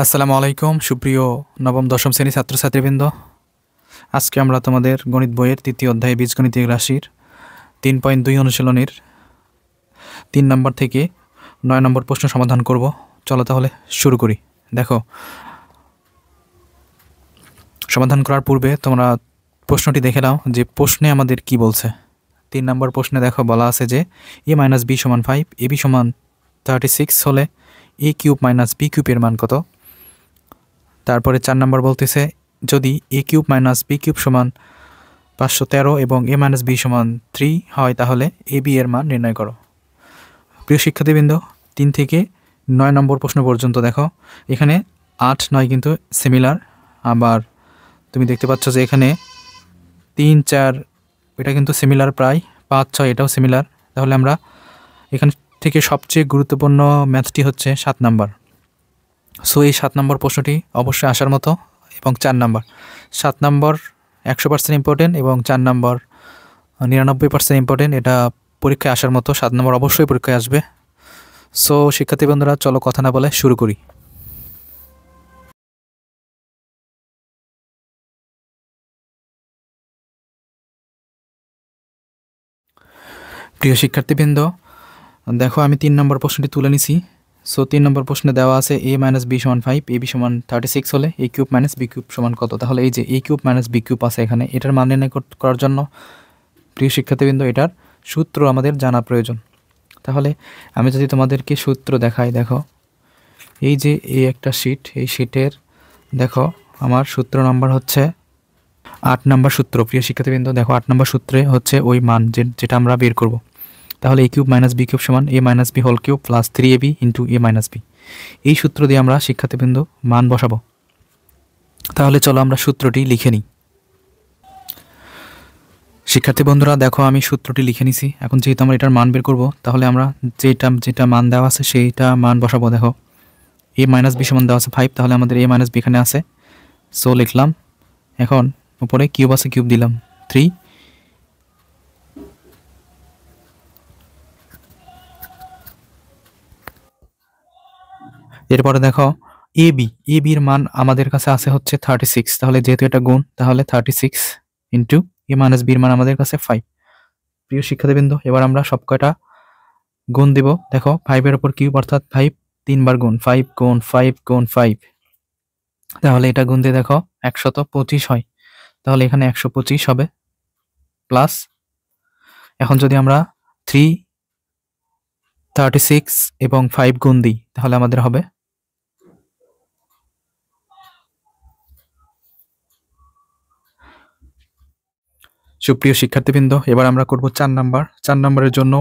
আসসালামু আলাইকুম সুপ্রিয় নবম দশম শ্রেণী ছাত্রছাত্রীবৃন্দ। আজকে আমরা তোমাদের গণিত বইয়ের তৃতীয় অধ্যায় বীজগণিতিক রাশির 3.2 অনুশীলনীর 3 নম্বর থেকে 9 নম্বর প্রশ্ন সমাধান করব। চলো তাহলে শুরু করি। দেখো, সমাধান করার পূর্বে তোমরা প্রশ্নটি দেখে নাও যে প্রশ্নে আমাদের কি বলছে। 3 নম্বর প্রশ্নে দেখো বলা আছে যে a - b = 5, ab = 36 হলে a কিউব মাইনাস b কিউবের মান কত। তারপরে 4 নম্বর বলতেছে যদি a cube minus b cube সমান 513 এবং a - b সমান 3 হয় তাহলে ab এর মান নির্ণয় করো। প্রিয় শিক্ষার্থীবৃন্দ, 3 থেকে 9 নম্বর প্রশ্ন পর্যন্ত দেখো, এখানে 8, 9 কিন্তু সিমিলার। আবার তুমি দেখতে পাচ্ছ যে এখানে 3, 4 এটা কিন্তু সিমিলার, প্রায় 5, 6 এটাও সিমিলার। তাহলে আমরা এখান থেকে সবচেয়ে গুরুত্বপূর্ণ ম্যাথটি হচ্ছে 7 নম্বর। সো এই 7 নম্বর প্রশ্নটি অবশ্যই আসার মতো এবং 4 নম্বর 7 নম্বর 100% ইম্পর্টেন্ট এবং 4 নম্বর 99% ইম্পর্টেন্ট। এটা পরীক্ষায় আসার মতো, 7 নম্বর অবশ্যই পরীক্ষায় আসবে। সো শিক্ষার্থী বন্ধুরা, চলো কথা না বলে শুরু করি। প্রিয় শিক্ষার্থীবৃন্দ, দেখো আমি 3 নম্বর প্রশ্নটি তুলে নিছি। সো 3 নম্বর প্রশ্নে দেওয়া আছে a - b = 5, ab = 36 হলে a cube minus b cube সমান কত। তাহলে এই যে a cube minus b cube আছে এখানে, এটার মান নির্ণয় করার জন্য প্রিয় শিক্ষার্থীবৃন্দ এটার সূত্র আমাদের জানা প্রয়োজন। তাহলে আমি যদি তোমাদেরকে সূত্র দেখাই, দেখো এই যে এই একটা শিট, এই শিটের দেখো আমার সূত্র নাম্বার হচ্ছে 8 নম্বর সূত্র। প্রিয় শিক্ষার্থীবৃন্দ দেখো, 8 নম্বর সূত্রে হচ্ছে ওই মান যেটা আমরা বের করব। তাহলে a cube minus b cube সমান a - b whole cube plus 3ab into a - b। এই সূত্র দিয়ে আমরা শিক্ষার্থীবৃন্দ মান বসাবো। তাহলে চলো আমরা সূত্রটি লিখে নিই। শিক্ষার্থী বন্ধুরা দেখো, আমি সূত্রটি লিখে নিছি। এখন যেহেতু আমরা এটার মান বের করব, তাহলে আমরা যেটা মান দেওয়া আছে সেইটা মান বসাবো। দেখো a - b সমান দেওয়া আছে 5, তাহলে আমাদের a - b এখানে আছে। সো লিখলাম। এখন উপরে কিউব আছে, কিউব দিলাম 3। এরপরে দেখো ab এর মান আমাদের কাছে আছে হচ্ছে 36। তাহলে যেহেতু এটা গুণ, তাহলে 36 ইন্টু a - b এর মান আমাদের কাছে 5। প্রিয় শিক্ষার্থীবৃন্দ, এবার আমরা সব কয়টা গুণ দিব। দেখো 5 এর উপর কিউব অর্থাৎ 5 3বার গুণ, 5 গুণ 5 গুণ 5। তাহলে এটা গুণ দিয়ে দেখো 125 হয়। তাহলে এখানে 125 হবে প্লাস। এখন যদি আমরা 3, 36 এবং 5 গুণ দিই, তাহলে আমাদের হবে সুপ্রিয় শিক্ষার্থীবৃন্দ, এবার আমরা করব 4 নাম্বার। 4 নাম্বারের জন্য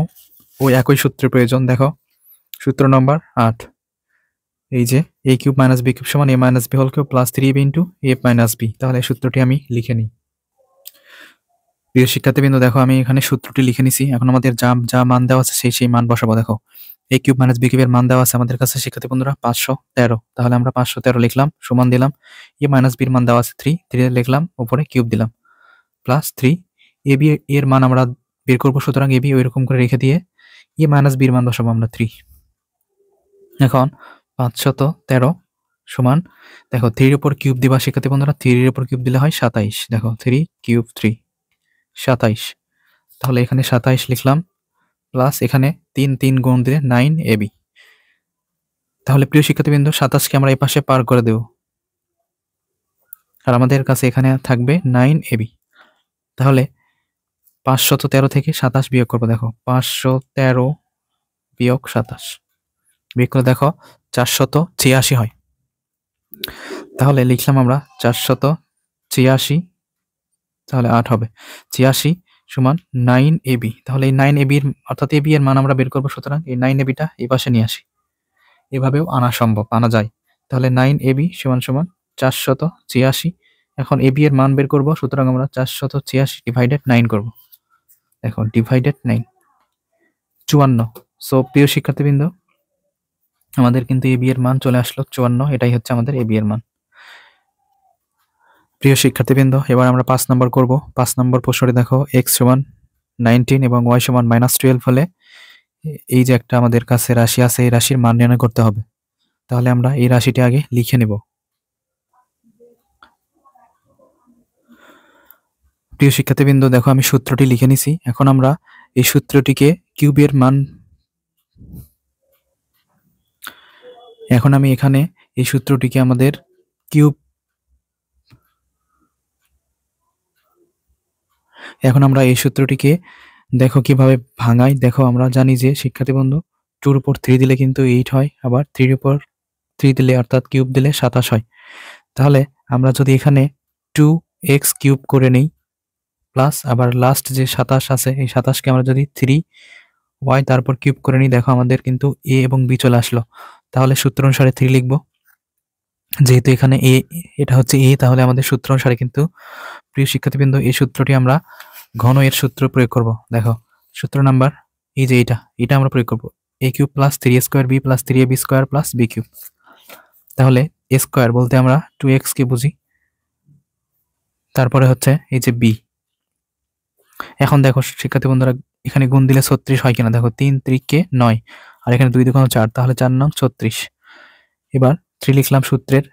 ওই একই সূত্রের প্রয়োজন। দেখো সূত্র নম্বর 8, এই যে a cube minus b cube সমান a - b whole cube plus 3ab into a - b। তাহলে সূত্রটি আমি লিখে নিই। প্রিয় শিক্ষার্থীবৃন্দ দেখো, আমি এখানে সূত্রটি লিখে নিছি। এখন আমাদের যা মান দেওয়া আছে সেই মান বসাবো। দেখো a কিউব মাইনাস b কিউবের মান দেওয়া আছে আমাদের কাছে শিক্ষার্থী বন্ধুরা 513। তাহলে আমরা 513 লিখলাম, সমান দিলাম a - b এর মান দেওয়া আছে 3 লিখলাম, উপরে কিউব দিলাম প্লাস 3। ab এর মান আমরা বের করবো, সুতরাং ab ওইরকম করে রেখে দিয়ে a - b এর মান বসাবো আমরা 3। এখন 513 সমান, দেখো 3 এর উপর কিউব দিবা শিক্ষার্থী বন্ধুরা, 3 এর উপর কিউব দিলে হয় 27। দেখো 3 কিউব 3 27। তাহলে এখানে 27 লিখলাম প্লাস এখানে 3 গুণ দিলে 9ab। তাহলে প্রিয় শিক্ষার্থীবৃন্দ 27কে আমরা এই পাশে পার করে দেব, আর আমাদের কাছে এখানে থাকবে 9ab। তাহলে 513 থেকে 27 বিয়োগ করবো। দেখো 513 বিয়োগ 27 বিয়োগ করে দেখো 486 হয়। তাহলে লিখলাম আমরা 486, তাহলে 8 হবে 86 সমান 9ab। তাহলে এই 9ab অর্থাৎ ab এর মান আমরা বের করবো, সুতরাং এই 9ab-টা এই পাশে নিয়ে আসি। এভাবেও আনা সম্ভব, আনা যায়। তাহলে 9ab সমান 486। এখন ab এর মান বের করব, সুতরাং আমরা 486 ডিভাইডেড 9 করব। দেখো ডিভাইডেড 9 54। সো প্রিয় শিক্ষার্থীবৃন্দ, আমাদের কিন্তু ab এর মান চলে আসলো 54। এটাই হচ্ছে আমাদের ab এর মান। প্রিয় শিক্ষার্থীবৃন্দ, এবার আমরা 5 নম্বর করব। 5 নম্বর প্রশ্নটি দেখো x সমান 19 এবং y সমান -12 হলে এই যে একটা আমাদের কাছে রাশি আছে, এই রাশির মান নির্ণয় করতে হবে। তাহলে আমরা এই রাশিটি আগে লিখে নেব। প্রিয় শিক্ষার্থীবৃন্দ, দেখো আমি সূত্রটি লিখে নিছি। এখন আমরা এই সূত্রটিকে কিউবের মান, এখন আমি এখানে এই সূত্রটিকে আমাদের কিউব, এখন আমরা এই সূত্রটিকে দেখো কিভাবে ভাঙাই। দেখো আমরা জানি যে শিক্ষার্থীবৃন্দ 2 উপর 3 দিলে কিন্তু 8 হয়, আবার 3 উপর 3 দিলে অর্থাৎ কিউব দিলে 27 হয়। তাহলে আমরা যদি এখানে 2x কিউব করে নেই প্লাস আবার লাস্ট যে 27 আছে এই 27কে আমরা যদি 3y তারপর কিউব করে নিই, দেখো আমাদের কিন্তু a এবং b চলে আসলো। তাহলে সূত্র অনুসারে 3 লিখব, যেহেতু এখানে a, এটা হচ্ছে a, তাহলে আমাদের সূত্র অনুসারে কিন্তু প্রিয় শিক্ষার্থীবৃন্দ এই সূত্রটি আমরা ঘন এর সূত্র প্রয়োগ করব। দেখো সূত্র নাম্বার এই যে এটা আমরা প্রয়োগ করব, a cube plus 3a square b plus 3ab square plus b cube. তাহলে a স্কোয়ার বলতে আমরা 2x কে বুঝি, তারপরে হচ্ছে এই যে b। এখন দেখো শিক্ষার্থী বন্ধুরা এখানে গুণ দিলে 36 হয় কিনা, দেখো 3 3 9 আর এখানে 2 2 4, তাহলে 4 9 36। এবার 3 লিখলাম সূত্রের,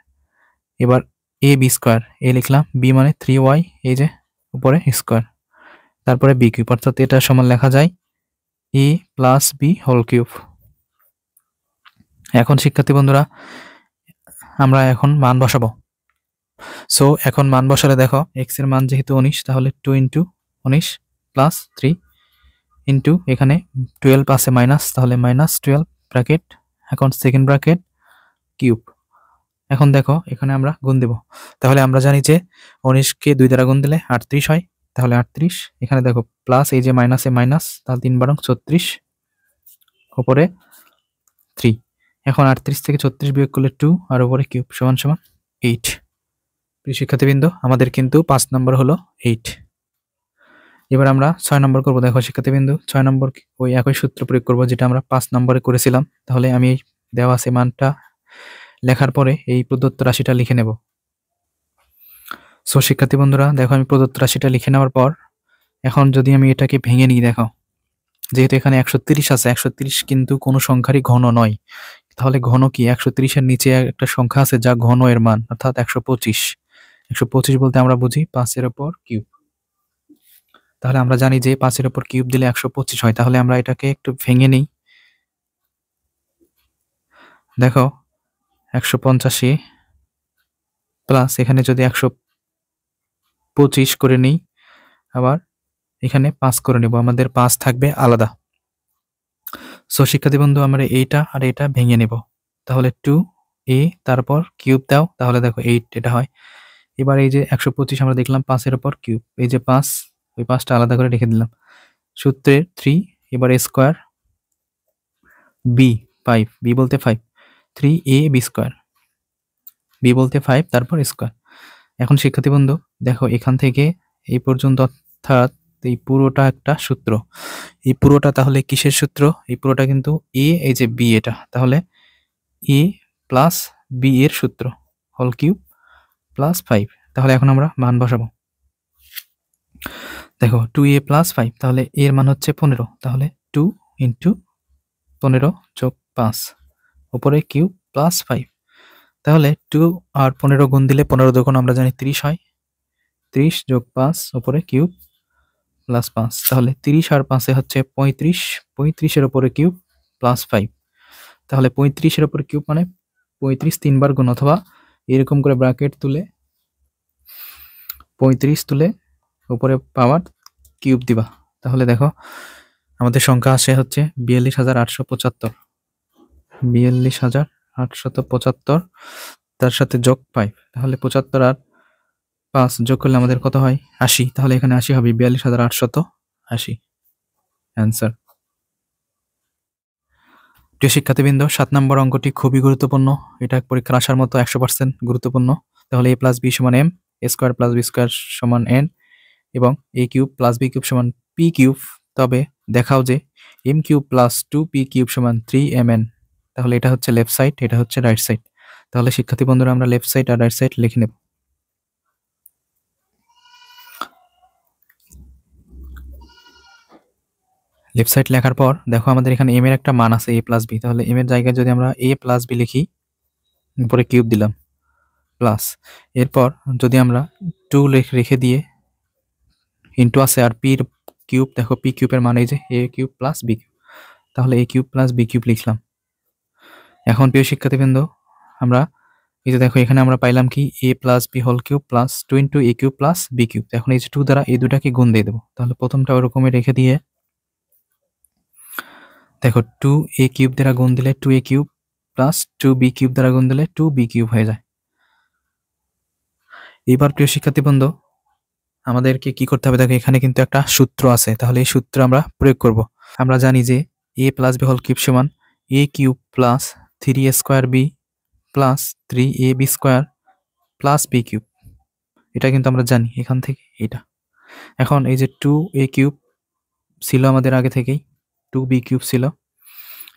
এবার a b স্কোয়ার, a লিখলাম, b মানে 3y এই যে উপরে স্কোয়ার, তারপরে b কিউব, অর্থাৎ এটা সমান লেখা যায় a plus b whole cube. এখন শিক্ষার্থী বন্ধুরা আমরা এখন মান বসাবো। সো এখন মান বসালে দেখো x এর মান যেহেতু 19, তাহলে 2 ইন্টু 19 প্লাস 3 ইন্টু এখানে 12 আছে মাইনাস, তাহলে -12 ব্র্যাকেট, এখন সেকেন্ড ব্র্যাকেট কিউব। এখন দেখো এখানে আমরা গুণ দেব, তাহলে আমরা জানি যে 19কে 2 দ্বারা গুণ দিলে 38 হয়, তাহলে 38, এখানে দেখো প্লাস এই যে মাইনাসে মাইনাস, তাহলে 3 বারং 36 উপরে 3। এখন 38 থেকে 36 বিয়োগ করলে 2 আর উপরে কিউব সমান সমান 8। প্রিয় শিক্ষার্থীবৃন্দ আমাদের কিন্তু 5 নম্বর হলো 8। এবার আমরা 6 নম্বর করব। দেখো শিক্ষার্থীবৃন্দ 6 নম্বর ওই একই সূত্র প্রয়োগ করব যেটা আমরা 5 নম্বরে করেছিলাম। তাহলে আমি দেওয়া আছে মানটা লেখার পরে এই প্রদত্ত রাশিটা লিখে নেব। সো শিক্ষার্থী বন্ধুরা দেখো আমি প্রদত্ত রাশিটা লিখে নেওয়ার পর এখন যদি আমি এটাকে ভেঙে নিই, দেখো যেহেতু এখানে 130 আছে, 130 কিন্তু কোনো সংখ্যারই ঘন নয়, তাহলে ঘন কি? 130 এর নিচে একটা সংখ্যা আছে যা ঘন এর মান, অর্থাৎ 125। 125 বলতে আমরা বুঝি 5 এর উপর কিউব। তাহলে আমরা জানি যে 5 এর উপর কিউব দিলে 125 হয়। তাহলে আমরা এটাকে একটু ভেঙে নিই। দেখো 185 প্লাস এখানে যদি 125 করে নিই, আবার এখানে 5 করে নেব, আমাদের 5 থাকবে আলাদা। সো শিক্ষার্থী বন্ধু আমরা এইটা আর এটা ভেঙে নেব। তাহলে 2a তারপর কিউব দাও, তাহলে দেখো 8 এটা হয়। এবার এই যে 125 আমরা দেখলাম 5 এর উপর কিউব, এই যে 5, ওই 5টা আলাদা করে রেখে দিলাম। সূত্রের 3, এবার স্কোয়ার, b 5, b বলতে 5, 3ab স্কোয়ার, b বলতে 5 তারপর স্কোয়ার। এখন শিক্ষার্থী বন্ধু দেখো এখান থেকে এই পর্যন্ত, অর্থাৎ এই পুরোটা একটা সূত্র। এই পুরোটা তাহলে কিসের সূত্র? এই পুরোটা কিন্তু a, এই যে b এটা, তাহলে a প্লাস b এর সূত্র হোল কিউব প্লাস 5। তাহলে এখন আমরা মান বসাবো। দেখো 2a প্লাস 5, তাহলে এর মান হচ্ছে 15, তাহলে 2 ইন্টু 15 যোগ 5 উপরে কিউব প্লাস 5। তাহলে 2 আর 15 গুণ দিলে 15 দুগুণ আমরা জানি 30 হয়, 30 যোগ 5 উপরে কিউব প্লাস 5। তাহলে 30 আর 5 হচ্ছে 35, 35 এর উপরে কিউব প্লাস 5। তাহলে 35 এর উপরে কিউব মানে 35 তিনবার গুণ, অথবা এরকম করে ব্র্যাকেট তুলে 35 তুলে উপরে পাওয়ার কিউব দিবা। তাহলে দেখো আমাদের সংখ্যা আসে হচ্ছে 42,875, 42,875, তার সাথে যোগ 5, তাহলে 75 আর 5 যোগ করলে আমাদের কত হয়? 80। তাহলে এখানে 80 হবে, 42,880 অ্যান্সার। প্রিয় শিক্ষার্থীবৃন্দ 7 নম্বর অঙ্কটি খুবই গুরুত্বপূর্ণ, এটা পরীক্ষার আসার মতো 100% গুরুত্বপূর্ণ। তাহলে a প্লাস বি সমান m, a square plus B square সমান n, এবং a cube plus B cube সমান p কিউব। তবে দেখাও যে m cube plus 2p cube সমান 3mn। তাহলে এটা হচ্ছে লেফট সাইড, এটা হচ্ছে রাইট সাইড। তাহলে শিক্ষার্থী বন্ধুরা আমরা লেফট সাইড আর রাইট সাইড লিখে নেব। লেফট সাইড লেখার পর দেখো আমাদের এখানে m এর একটা মান আছে a প্লাস বি, তাহলে m এর জায়গায় যদি আমরা a প্লাস বি লিখি, উপরে কিউব দিলাম প্লাস, এরপর যদি আমরা 2 রেখে দিয়ে ইন্টু আছে আর পির কিউব, দেখো পি কিউবের মানে এই যে A cube plus B cube, তাহলে এ কিউব প্লাস বি কিউব লিখলাম। এখন প্রিয় শিক্ষার্থীবৃন্দ, আমরা এই যে দেখো এখানে আমরা পাইলাম কি A plus B whole cube plus 2 into A cube plus B cube. এখন এই যে 2 দ্বারা এই দুটাকে গুণ দিয়ে দেবো, তাহলে প্রথমটা ওরকমই রেখে দিয়ে দেখো 2 এ কিউব দ্বারা গুণ দিলে 2 এ কিউব প্লাস 2 বি কিউব দ্বারা গুণ দিলে 2 বি কিউব হয়ে যায়। এবার প্রিয় শিক্ষার্থীবৃন্দ, আমাদেরকে কি করতে হবে, দেখো এখানে কিন্তু একটা সূত্র আছে, তাহলে এই সূত্র আমরা প্রয়োগ করব। আমরা জানি যে A plus B whole cube সমান A cube plus 3 square B plus 3 A B square plus B cube, এটা কিন্তু আমরা জানি এখান থেকে এটা। এখন এই যে 2 এ কিউব ছিল আমাদের আগে থেকেই, 2 বি কিউব ছিল।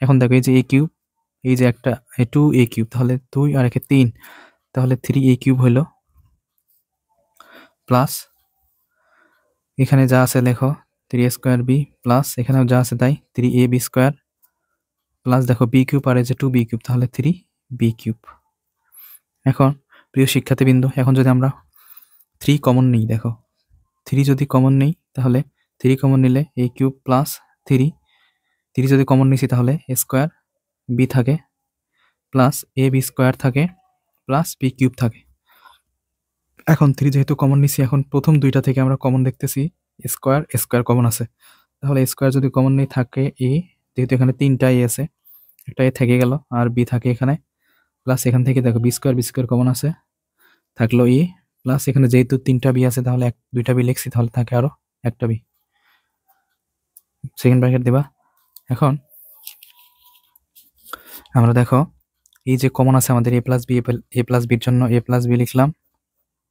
এখন দেখো এই যে এ কিউব, এই যে একটা 2 এ কিউব, তাহলে 2 আর একে 3, তাহলে 3 এ কিউব হলো প্লাস এখানে যা আছে লেখো 3 স্কোয়ার বি প্লাস এখানেও যা আছে তাই 3 এ বি স্কোয়ার প্লাস দেখো বি কিউব আর এই যে 2 বি কিউব, তাহলে 3 বি কিউব। এখন প্রিয় শিক্ষার্থীবৃন্দ, এখন যদি আমরা 3 কমন নিই, দেখো 3 যদি কমন নিই তাহলে 3 কমন নিলে এ কিউব প্লাস 3 যদি কমন নিছি তাহলে এ স্কোয়ার বি থাকে প্লাস এ বি স্কোয়ার থাকে প্লাস বি কিউব থাকে। এখন 3 যেহেতু কমন নিছি, এখন প্রথম দুইটা থেকে আমরা কমন দেখতেছি স্কোয়ার কমন আছে, তাহলে স্কোয়ার যদি কমন নেই থাকে এ, যেহেতু এখানে 3টা এ আছে, একটা এ থেকে গেল আর বি থাকে এখানে, প্লাস এখান থেকে দেখো বি স্কোয়ার কমন আছে, থাকলো এ প্লাস এখানে যেহেতু 3টা বি আছে তাহলে 2টা বি লিখছি, তাহলে থাকে আরো একটা বি, সেকেন্ড ব্র্যাকেট দিবা। এখন আমরা দেখো এই যে কমন আছে আমাদের এ প্লাস বির জন্য এ প্লাস বি লিখলাম,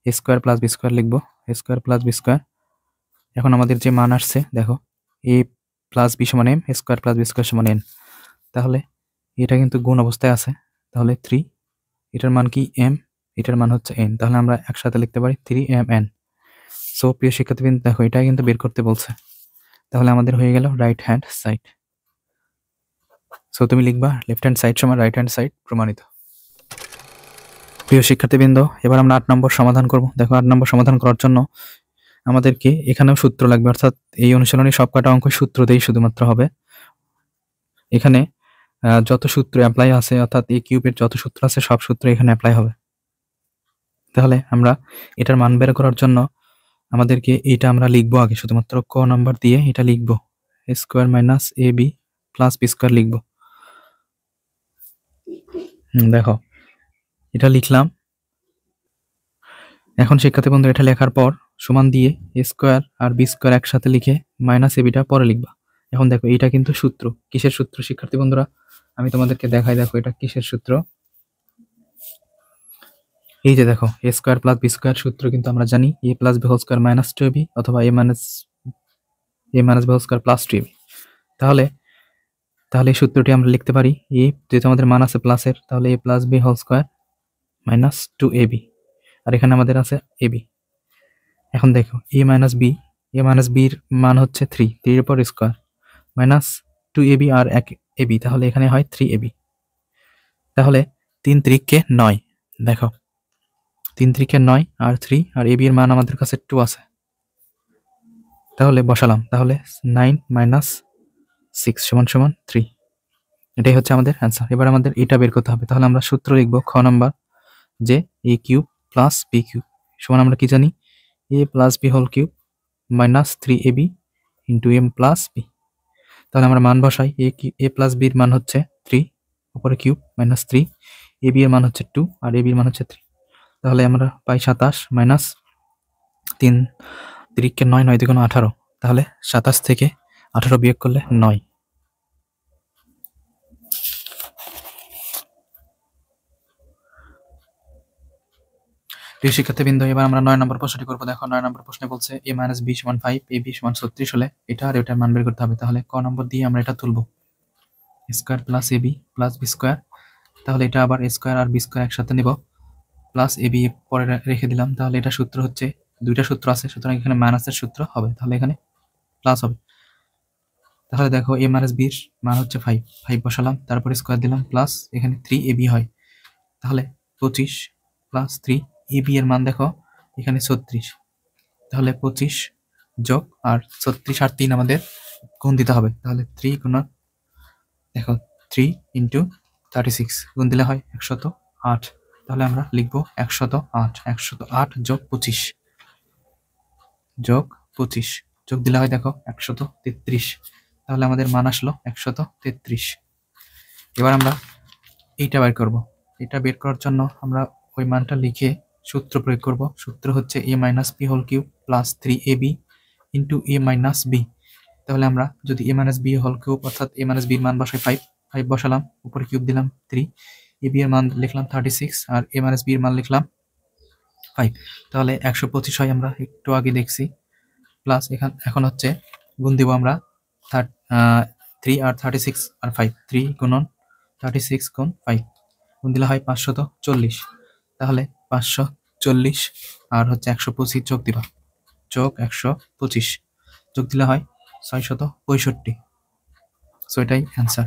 A square plus B square লিখবো, A square plus B square. এখন আমাদের যে মান আসছে দেখো এ প্লাস বি সমান M, square plus B square সমান এন, তাহলে এটা কিন্তু গুণ অবস্থায় আছে, তাহলে 3, এটার মান কি এম, এটার মান হচ্ছে এন, তাহলে আমরা একসাথে লিখতে পারি 3mn। সো প্রিয় শিক্ষার্থীবৃন্দ, দেখো এটা কিন্তু বের করতে বলছে, তাহলে আমাদের হয়ে গেল রাইট হ্যান্ড সাইড। সো তুমি লিখবা লেফট হ্যান্ড সাইড সমান রাইট হ্যান্ড সাইড, প্রমাণিত। প্রিয় শিক্ষার্থীবৃন্দ, এবার আমরা 8 নম্বর সমাধান করব। দেখো 8 নম্বর সমাধান করার জন্য আমাদেরকে এখানেও সূত্র লাগবে, অর্থাৎ এই অনুশীলনী সব কটা অঙ্ক সূত্র দিয়েই শুধুমাত্র হবে। এখানে যত সূত্র অ্যাপ্লাই আছে, অর্থাৎ এ কিউবের যত সূত্র আছে সব সূত্র এখানে অ্যাপ্লাই হবে। তাহলে আমরা এটার মান বের করার জন্য আমাদেরকে এটা আমরা লিখবো আগে, শুধুমাত্র ক নাম্বার দিয়ে এটা লিখবো, A square minus A B plus B square লিখবো। দেখো এটা লিখলাম। এখন শিক্ষার্থী বন্ধু, এটা লেখার পর সমান দিয়ে এ স্কোয়ার আর বি স্কোয়ার একসাথে লিখে মাইনাস এ বিটা পরে লিখবা। এখন দেখো এটা কিন্তু সূত্র, কিসের সূত্র শিক্ষার্থী বন্ধুরা, আমি তোমাদেরকে দেখাই, দেখো এটা কিসের সূত্র। এই যে দেখো A square plus B square সূত্র কিন্তু আমরা জানি A plus B whole square minus 2ab অথবা A minus B whole square plus 2ab। তাহলে এই সূত্রটি আমরা লিখতে পারি এ, যেহেতু আমাদের মান আছে প্লাসের, তাহলে A plus B whole square minus 2ab, আর এখানে আমাদের আছে এবি। এখন দেখো এ মাইনাস বির মান হচ্ছে 3, 3 এর পর স্কোয়ার মাইনাস 2ab আর 1ab, তাহলে এখানে হয় 3ab। তাহলে 3 3 9, দেখো 3 3 9 আর 3 আর ab এর মান আমাদের কাছে 2 আছে, তাহলে বসালাম, তাহলে 9 মাইনাস 6 সমান সমান 3, এটাই হচ্ছে আমাদের অ্যান্সার। এবার আমাদের এটা বের করতে হবে, তাহলে আমরা সূত্র লিখব খ নাম্বার, যে A cube plus B cube সমান আমরা কি জানি A plus B whole cube minus 3ab into A plus B. তাহলে আমরা মান বসাই, এ প্লাস বির মান হচ্ছে 3, উপরে কিউব মাইনাস 3, এ বি এর মান হচ্ছে 2 আর এ বির মান হচ্ছে 3, তাহলে আমরা পাই 27 মাইনাস 3 3 9 9 2 18, তাহলে 27 থেকে 18 বিয়োগ করলে 9। প্রিয় শিক্ষার্থীবৃন্দ, এবার আমরা 9 নম্বর প্রশ্নটি করবো। দেখো 9 নম্বর প্রশ্নে বলছে a মাইনাস বি সমান 5, এ বি সমান 36 হলে এটা আর এটার মান বের করতে হবে। তাহলে ক নম্বর দিয়ে আমরা এটা তুলবো, square plus A B plus B square, তাহলে এটা আবার স্কোয়ার আর বি স্কোয়ার একসাথে নেব, প্লাস এ বি পরে রেখে দিলাম, তাহলে এটা সূত্র হচ্ছে, দুইটা সূত্র আছে, সুতরাং এখানে মাইনাসের সূত্র হবে, তাহলে এখানে প্লাস হবে। তাহলে দেখো এ মাইনাস বির মান হচ্ছে 5 বসালাম, তারপরে স্কোয়ার দিলাম প্লাস এখানে 3ab হয়, তাহলে 25 প্লাস 3 এ বি এর মান দেখো এখানে 36, তাহলে 25 যোগ আর 36 আর 3 আমাদের গুণ দিতে হবে, তাহলে 3 গুণন দেখো 3 ইন্টু 36 গুণ দিলে হয় 108, তাহলে আমরা লিখব 108 যোগ 25 যোগ 25 যোগ দিলে হয় দেখো 133, তাহলে আমাদের মান আসলো 133। এবার আমরা এইটা বের করব। এটা বের করার জন্য আমরা ওই মানটা লিখে সূত্র প্রয়োগ করব। সূত্র হচ্ছে a minus B whole cube plus 3ab into a minus B. তাহলে আমরা যদি a minus B whole cube অর্থাৎ a মাইনাস বির মান বসাই 5 বসালাম, উপরে কিউব দিলাম 3, ab এর মান লিখলাম 36 আর a মাইনাস বি এর মান লিখলাম 5, তাহলে 125 হয়, আমরা একটু আগে দেখছি। প্লাস এখন হচ্ছে গুণ দিব আমরা 3 আর 36 আর 5, 3 গুণন 36 গুণ 5 গুণ দিলে হয় 540, তাহলে 540 আর হচ্ছে 125 যোগ দিবা, যোগ 125 যোগ দিলে হয় 665। সো এটাই অ্যান্সার।